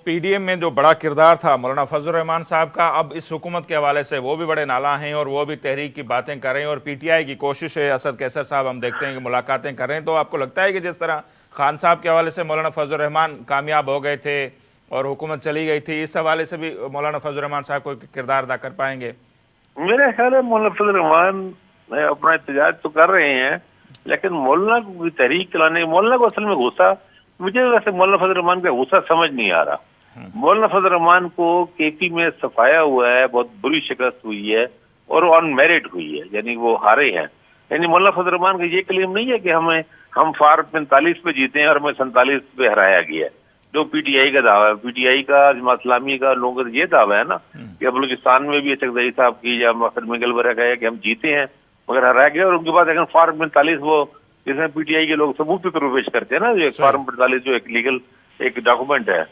PDM में जो बड़ा किरदार था मौलाना फजल रहमान साहब का, अब इस हुकूमत के हवाले से वो भी बड़े नाला हैं और वो भी तहरीक की बातें कर रहे हैं और पीटीआई की कोशिश है। असद कैसर साहब हम देखते हैं कि मुलाकातें कर रहे हैं। तो आपको लगता है कि जिस तरह खान साहब के हवाले से मौलाना फजल रहमान कामयाब हो गए थे और हुकूमत चली गई थी, इस हवाले से भी मौलाना फजल रहमान साहब कोई किरदार अदा कर पाएंगे? मेरे ख्याल है मौलाना फजल रहमान अपना एहतजाज तो कर रहे हैं, लेकिन मौलाना को तहरीक चलाने, मौलाना को असल में गुस्सा, मुझे वैसे मौलाना फजल रहमान का गुस्सा समझ नहीं आ रहा। मौलाना फजल रहमान को केपी में सफाया हुआ है, बहुत बुरी शिकस्त हुई है और ऑन मेरिट हुई है, यानी वो हारे हैं। यानी मौलाना फजल रहमान का ये क्लेम नहीं है कि हम फार 45 पे जीते हैं और हमें 47 पे हराया गया है, जो पीटीआई का दावा है। पीटीआई का, जमात इस्लामी का, लोगों का ये दावा है ना कि बलूचिस्तान में भी चकदई साहब की या मफर मिगल वगैरह का है कि हम जीते हैं मगर हराया गया। और उनके बाद अगर फार्म 45 वो जिसमें पीटीआई के लोग सबूत के रूप पेश करते हैं ना, जो फार्म 45 जो एक लीगल एक डॉक्यूमेंट है,